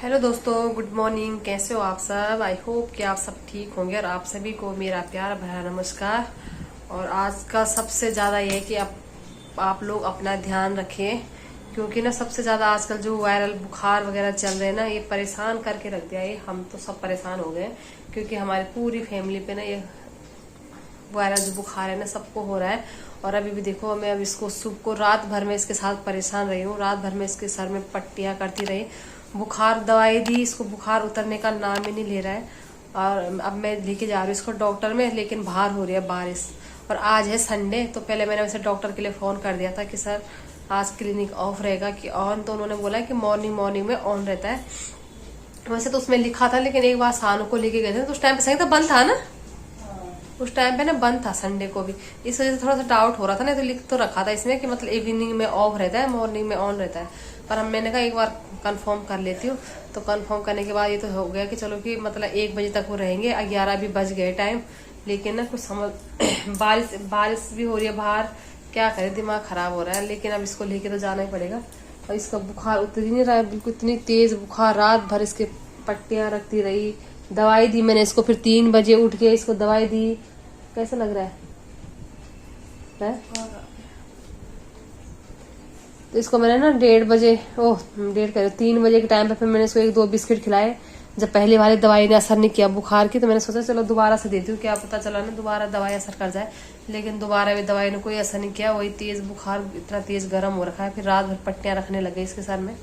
Hello दोस्तों, good morning. कैसे हो आप सब? आई होप कि आप सब ठीक होंगे और आप सभी को मेरा प्यार भरा नमस्कार। और आज का सबसे ज्यादा ये है कि आप लोग अपना ध्यान रखें, क्योंकि ना सबसे ज्यादा आजकल जो वायरल बुखार वगैरह चल रहे हैं ना, ये परेशान करके रख दिया। ये हम तो सब परेशान हो गए, क्योंकि हमारी पूरी फैमिली पे ना ये वायरल जो बुखार है ना सबको हो रहा है। और अभी भी देखो, मैं अब इसको सुबह को रात भर में इसके साथ परेशान रही हूँ। रात भर में इसके सर में पट्टियां करती रही, बुखार दवाई दी, इसको बुखार उतरने का नाम ही नहीं ले रहा है। और अब मैं लेके जा रही हूँ इसको डॉक्टर में, लेकिन बाहर हो रही है बारिश और आज है संडे। तो पहले मैंने वैसे डॉक्टर के लिए फोन कर दिया था कि सर आज क्लिनिक ऑफ रहेगा कि ऑन, तो उन्होंने बोला कि मॉर्निंग में ऑन रहता है। वैसे तो उसमें लिखा था, लेकिन एक बार सानू को लेके गए थे तो उस टाइम पे सही था, बंद था ना उस टाइम पे ना, बंद था संडे को भी। इस वजह से थोड़ा सा डाउट हो रहा था। नहीं तो लिख तो रखा था इसमें कि मतलब इवनिंग में ऑफ रहता है, मॉर्निंग में ऑन रहता है। पर हम मैंने कहा एक बार कंफर्म कर लेती हूँ। तो कंफर्म करने के बाद ये तो हो गया कि चलो कि मतलब 1 बजे तक वो रहेंगे। 11 भी बज गए टाइम, लेकिन ना कुछ समझ बारिश भी हो रही है बाहर, क्या करे, दिमाग खराब हो रहा है। लेकिन अब इसको लेके तो जाना ही पड़ेगा। और इसका बुखार उतर ही नहीं रहा है, बिल्कुल इतनी तेज बुखार। रात भर इसके पट्टियां रखती रही, दवाई दी मैंने इसको, फिर 3 बजे उठ के इसको दवाई दी। कैसा लग रहा है? तो इसको मैंने ना 1:30 बजे, 3 बजे के टाइम पे फिर मैंने इसको 1-2 बिस्किट खिलाए। जब पहली वाली दवाई ने असर नहीं किया बुखार की, तो मैंने सोचा चलो दोबारा से देती हूँ, क्या पता चला ना दोबारा दवाई असर कर जाए। लेकिन दोबारा भी दवाई ने कोई असर नहीं किया। वही तेज बुखार, इतना तेज गर्म हो रखा है। फिर रात भर पट्टियां रखने लग गई इसके सर में।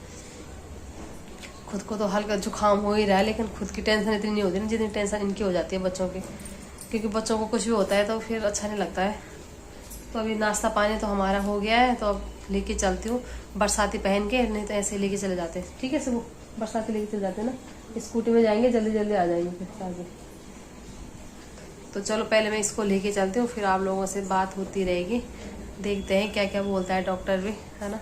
खुद को तो हल्का जुकाम हो ही रहा है, लेकिन खुद की टेंशन इतनी नहीं होती ना जितनी टेंशन इनकी हो जाती है बच्चों की। क्योंकि बच्चों को कुछ भी होता है तो फिर अच्छा नहीं लगता है। तो अभी नाश्ता पानी तो हमारा हो गया है, तो अब लेके चलती हूँ बरसाती पहन के, नहीं तो ऐसे लेके चले जाते हैं। ठीक है, सब बरसाती लेके चले जाते हैं ना, स्कूटी में जाएंगे, जल्दी जल्दी आ जाएंगे फिर आगे। तो चलो पहले मैं इसको लेके चलती हूँ, फिर आप लोगों से बात होती रहेगी। देखते हैं क्या क्या बोलता है डॉक्टर भी, है ना।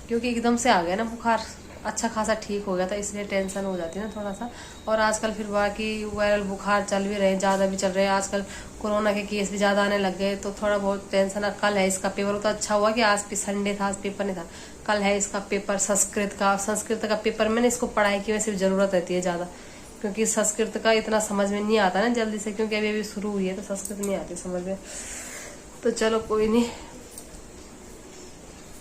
क्योंकि एकदम से आ गया ना बुखार, अच्छा खासा ठीक हो गया था, इसलिए टेंशन हो जाती है ना थोड़ा सा। और आजकल फिर बाकी वायरल बुखार चल भी रहे हैं, ज़्यादा भी चल रहे हैं आजकल। कोरोना के केस भी ज़्यादा आने लग गए, तो थोड़ा बहुत टेंशन है। कल है इसका पेपर, तो अच्छा हुआ कि आज भी संडे था, आज पेपर नहीं था। कल है इसका पेपर संस्कृत का पेपर में ना इसको पढ़ाई की वैसे भी ज़रूरत रहती है ज़्यादा, क्योंकि संस्कृत का इतना समझ में नहीं आता ना जल्दी से, क्योंकि अभी अभी शुरू हुई है तो संस्कृत नहीं आती समझ में। तो चलो कोई नहीं,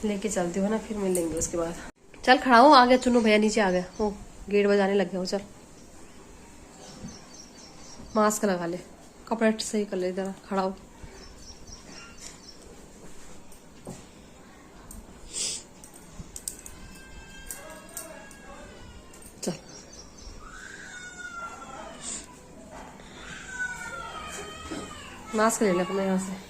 लेके चलती हूँ ना, फिर मिलेंगे उसके बाद। चल खड़ा हो, आ गया चुन्नू भैया, नीचे आ गया हो, गेट बजाने लग गया हो। चल मास्क लगा ले, कपड़े सही कर ले, जरा खड़ा हो। चल मास्क ले ले अपने यहाँ से।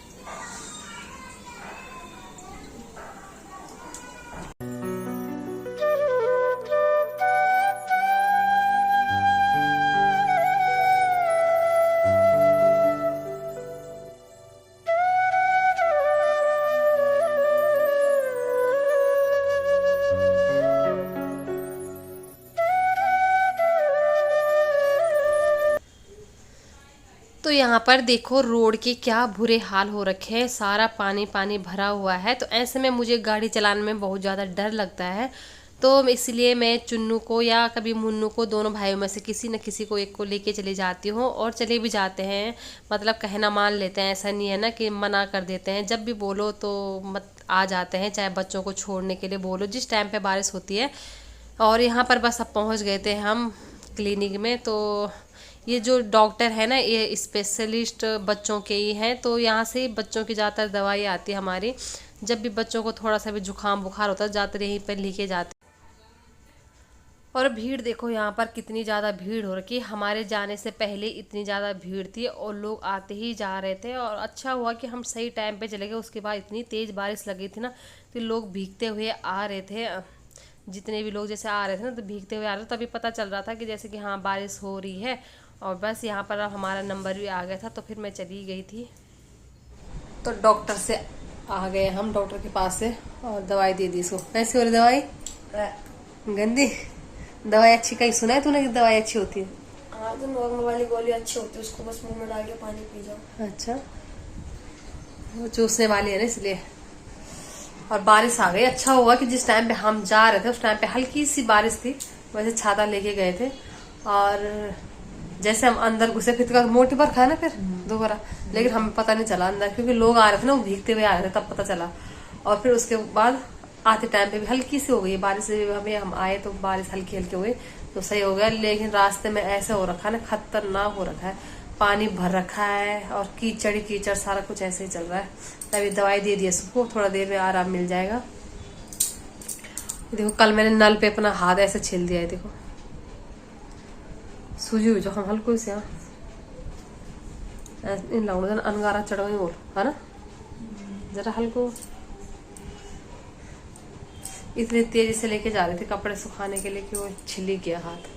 तो यहाँ पर देखो रोड के क्या बुरे हाल हो रखे हैं, सारा पानी पानी भरा हुआ है। तो ऐसे में मुझे गाड़ी चलाने में बहुत ज़्यादा डर लगता है। तो इसलिए मैं चुन्नू को या कभी मुन्नू को, दोनों भाइयों में से किसी न किसी को एक को लेके चली जाती हूँ। और चले भी जाते हैं, मतलब कहना मान लेते हैं। ऐसा नहीं है ना कि मना कर देते हैं, जब भी बोलो तो मत आ जाते हैं। चाहे बच्चों को छोड़ने के लिए बोलो, जिस टाइम पे बारिश होती है। और यहाँ पर बस अब पहुँच गए थे हम क्लिनिक में। तो ये जो डॉक्टर है ना, ये स्पेशलिस्ट बच्चों के ही हैं। तो यहाँ से बच्चों की ज़्यादातर दवाई आती है हमारी। जब भी बच्चों को थोड़ा सा भी जुकाम बुखार होता है, ज़्यादातर यहीं पर लेके जाते। और भीड़ देखो यहाँ पर कितनी ज़्यादा भीड़ हो रखी है। हमारे जाने से पहले इतनी ज़्यादा भीड़ थी और लोग आते ही जा रहे थे। और अच्छा हुआ कि हम सही टाइम पे चले गए। उसके बाद इतनी तेज़ बारिश लगी थी ना, तो लोग भीगते हुए आ रहे थे। जितने भी लोग जैसे आ रहे थे ना, तो भीगते हुए आ रहे थे। तभी पता चल रहा था कि जैसे कि हाँ बारिश हो रही है। और बस यहाँ पर अब हमारा नंबर भी आ गया था, तो फिर मैं चली गई थी। तो डॉक्टर से आ गए हम, डॉक्टर के पास से, और दवाई दे दी इसको। कैसी हो रही दवाई? गंदी दवाई? अच्छी कहीं सुना है तूने कि दवाई अच्छी होती है? हाँ, तो नॉर्मल वाली गोली अच्छी होती है, उसको बस मुंह में डाल के पानी पी जाओ। अच्छा, वो चूसने वाली है ना इसलिए। और बारिश आ गई, अच्छा हुआ कि जिस टाइम पे हम जा रहे थे उस टाइम पे हल्की सी बारिश थी, वैसे छाता लेके गए थे। और जैसे हम अंदर घुसे फिर तो मोटी पर खाया ना फिर दोबारा, लेकिन हमें पता नहीं चला अंदर, क्योंकि लोग आ रहे थे ना, वो भीगते हुए आ रहे थे, तब पता चला। और फिर उसके बाद आते टाइम पे भी हल्की सी हो गई बारिश, हमें हम आए तो बारिश हल्की हल्की हो गई तो सही हो गया। लेकिन रास्ते में ऐसे हो रखा है ना, खतरनाक हो रखा है, पानी भर रखा है और कीचड़ ही कीचड़, सारा कुछ ऐसे ही चल रहा है। तभी दवाई दे दी है सबको, थोड़ा देर में आराम मिल जाएगा। देखो कल मैंने नल पे अपना हाथ ऐसे छील दिया है, देखो सूजी हुई जो हम हल्को से इन लाउंड अनगारा चढ़ो बोल है ना, जरा हल्को। इतनी तेजी से लेके जा रहे थे कपड़े सुखाने के लिए कि वो छिली गया हाथ।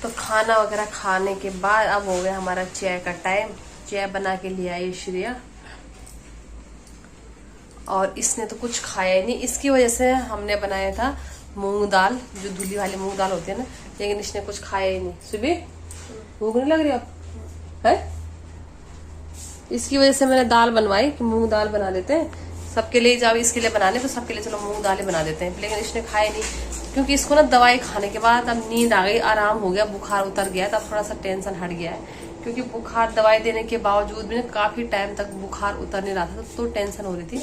तो खाना वगैरह खाने के बाद अब हो गया हमारा चाय का टाइम। चाय बना के लिए आई श्रेया, और इसने तो कुछ खाया ही नहीं। इसकी वजह से हमने बनाया था मूंग दाल, जो धुली वाली मूंग दाल होती है ना, लेकिन इसने कुछ खाया ही नहीं। सुबह भूख नहीं लग रही आप है? इसकी वजह से मैंने दाल बनवाई कि मूंग दाल बना देते हैं सबके लिए, जब इसके लिए बनाने तो सबके लिए चलो मूंग दाल ही बना देते हैं। लेकिन इसने खाया नहीं, क्योंकि इसको ना दवाई खाने के बाद अब नींद आ गई, आराम हो गया, बुखार उतर गया, तब थोड़ा सा टेंशन हट गया है। क्योंकि बुखार दवाई देने के बावजूद भी काफी टाइम तक बुखार उतर नहीं रहा था, तो टेंशन हो रही थी।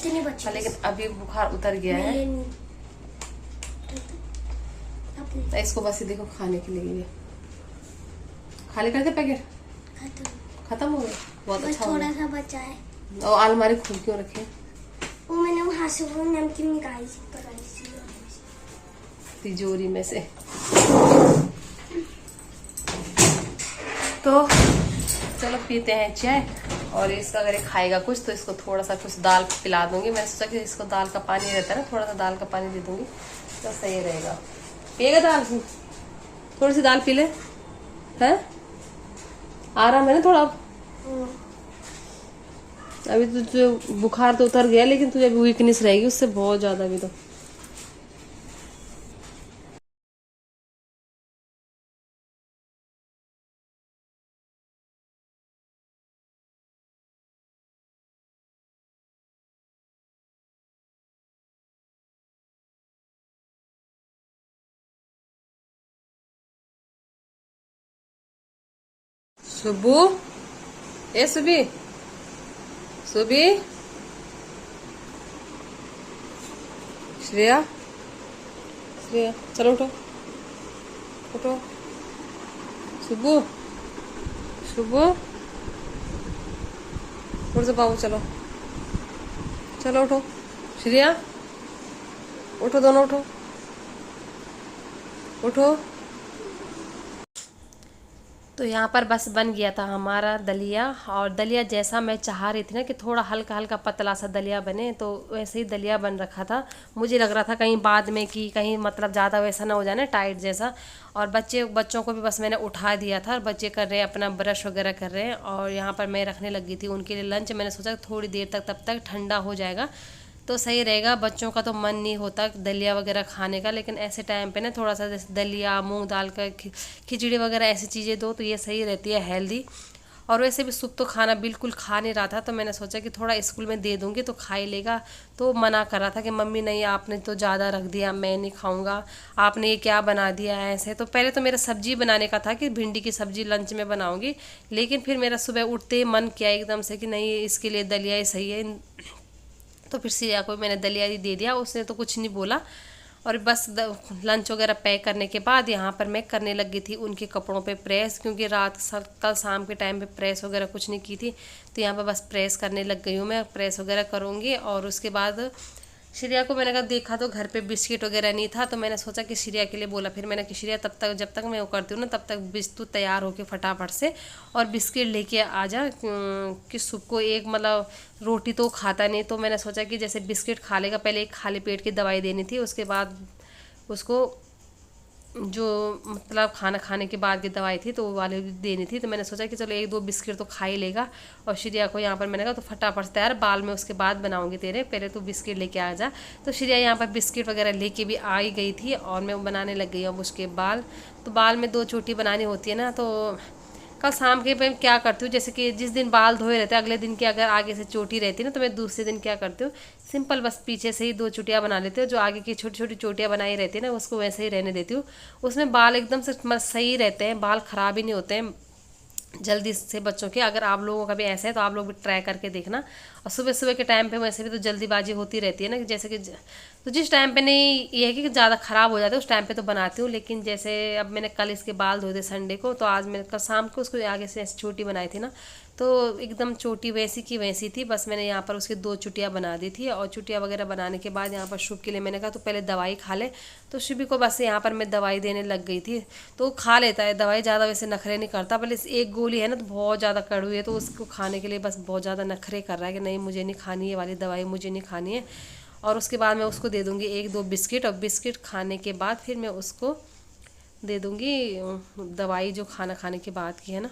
लेकिन अभी बुखार उतर गया है। इसको बस देखो खाने के लिए खाली करके पैकेट खत्म हो गया, बहुत अच्छा थोड़ा सा बचा है। और अलमारी खोल क्यों रखे? वो मैंने वहां से वो नमकीन निकाली तिजोरी में से। तो चलो पीते हैं चाय। और इसका अगर खाएगा कुछ तो इसको थोड़ा सा कुछ दाल पिला दूंगी। मैंने सोचा कि इसको दाल का पानी रहता है ना, थोड़ा सा दाल का पानी दे दूंगी तो सही रहेगा। पिएगा दाल? थोड़ी सी दाल पी ले, है आराम है ना थोड़ा। अभी तो जो बुखार तो उतर गया, लेकिन तुझे अभी वीकनेस रहेगी उससे बहुत ज्यादा अभी तो। सुबू, ए सुबी, सुबी, श्रेया, श्रेया चलो उठो, उठो, सुबू, सुबू, उठ जाओ बाबू, चलो चलो उठो, श्रेया उठो, दोनों उठो, उठो। तो यहाँ पर बस बन गया था हमारा दलिया। और दलिया जैसा मैं चाह रही थी ना कि थोड़ा हल्का हल्का पतला सा दलिया बने, तो वैसे ही दलिया बन रखा था। मुझे लग रहा था कहीं बाद में कि कहीं मतलब ज़्यादा वैसा ना हो जाए ना, टाइट जैसा। और बच्चों को भी बस मैंने उठा दिया था, और बच्चे कर रहे हैं अपना ब्रश वगैरह कर रहे हैं। और यहाँ पर मैं रखने लगी थी उनके लिए लंच। मैंने सोचा थोड़ी देर तक, तब तक ठंडा हो जाएगा तो सही रहेगा। बच्चों का तो मन नहीं होता दलिया वगैरह खाने का, लेकिन ऐसे टाइम पे ना थोड़ा सा जैसे दलिया, मूंग दाल का खिचड़ी वगैरह ऐसी चीज़ें दो तो ये सही रहती है, हेल्दी। और वैसे भी सूप तो खाना बिल्कुल खा नहीं रहा था, तो मैंने सोचा कि थोड़ा स्कूल में दे दूंगी तो खा ही लेगा। तो मना कर रहा था कि मम्मी नहीं, आपने तो ज़्यादा रख दिया, मैं नहीं खाऊंगा, आपने ये क्या बना दिया है ऐसे। तो पहले तो मेरा सब्जी बनाने का था कि भिंडी की सब्जी लंच में बनाऊंगी, लेकिन फिर मेरा सुबह उठते मन किया एकदम से कि नहीं, इसके लिए दलिया ही सही है। तो फिर सिया को मैंने दलिया ही दे दिया, उसने तो कुछ नहीं बोला। और बस लंच वगैरह पैक करने के बाद यहाँ पर मैं करने लगी थी उनके कपड़ों पे प्रेस, क्योंकि कल शाम के टाइम पे प्रेस वगैरह कुछ नहीं की थी। तो यहाँ पर बस प्रेस करने लग गई हूँ मैं, प्रेस वगैरह करूँगी। और उसके बाद श्रेया को मैंने कहा देखा तो घर पे बिस्किट वगैरह नहीं था, तो मैंने सोचा कि श्रेया के लिए बोला। फिर मैंने कि श्रेया तब तक, जब तक मैं वो करती हूँ ना, तब तक बिस्कुट तैयार होके फटाफट से और बिस्किट लेके आ जा, कि सबको एक मतलब रोटी तो खाता नहीं। तो मैंने सोचा कि जैसे बिस्किट खा लेगा, पहले एक खाली पेट की दवाई देनी थी, उसके बाद उसको जो मतलब खाना खाने के बाद की दवाई थी तो वो वाली देनी थी। तो मैंने सोचा कि चलो एक दो बिस्किट तो खा ही लेगा। और श्रेया को यहाँ पर मैंने कहा तो फटाफट से तैयार, बाल में उसके बाद बनाऊंगी तेरे, पहले तो बिस्किट लेके आ जा। तो श्रेया यहाँ पर बिस्किट वगैरह लेके भी आ ही गई थी, और मैं बनाने लग गई अब उसके बाल। तो बाल में 2 चोटी बनानी होती है ना, तो कल शाम के मैं क्या करती हूँ, जैसे कि जिस दिन बाल धोए रहते हैं अगले दिन की अगर आगे से चोटी रहती है ना, तो मैं दूसरे दिन क्या करती हूँ, सिंपल बस पीछे से ही 2 चोटियाँ बना लेती हूँ। जो आगे की छोटी छोटी चोटियाँ बनाई रहती है ना, उसको वैसे ही रहने देती हूँ। उसमें बाल एकदम से सही रहते हैं, बाल खराब ही नहीं होते हैं जल्दी से बच्चों के। अगर आप लोगों का भी ऐसा है तो आप लोग भी ट्राई करके देखना। और सुबह सुबह के टाइम पे वैसे भी तो जल्दीबाजी होती रहती है ना, जैसे कि तो जिस टाइम पे नहीं ये है कि ज़्यादा ख़राब हो जाते हैं उस टाइम पे तो बनाती हूँ। लेकिन जैसे अब मैंने कल इसके बाल धोए थे संडे को, तो आज मैंने कल शाम को उसको आगे से ऐसी छोटी बनाई थी ना, तो एकदम चोटी वैसी की वैसी थी। बस मैंने यहाँ पर उसकी 2 चुटियाँ बना दी थी। और चुटियाँ वगैरह बनाने के बाद यहाँ पर शुभ के लिए मैंने कहा तो पहले दवाई खा ले। तो शुभी को बस यहाँ पर मैं दवाई देने लग गई थी। तो वो खा लेता है दवाई, ज़्यादा वैसे नखरे नहीं करता, भले एक गोली है ना तो बहुत ज़्यादा कड़वी है, तो उसको खाने के लिए बस बहुत ज़्यादा नखरे कर रहा है कि नहीं मुझे नहीं खानी है वाली दवाई, मुझे नहीं खानी है। और उसके बाद मैं उसको दे दूँगी 1-2 बिस्किट, और बिस्किट खाने के बाद फिर मैं उसको दे दूँगी दवाई जो खाना खाने के बाद की है ना।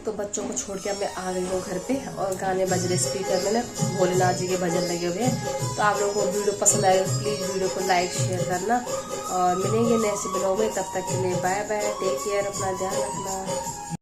तो बच्चों को छोड़ के अब मैं आ गई हूँ घर पे, और गाने बज रहे स्पीकर में ना, भोलेनाथ जी के भजन लगे हुए हैं। तो आप लोगों को वीडियो पसंद आए तो प्लीज़ वीडियो को लाइक शेयर करना, और मिलेंगे नए से ब्लॉग में। तब तक के लिए बाय बाय, टेक केयर, अपना ध्यान रखना।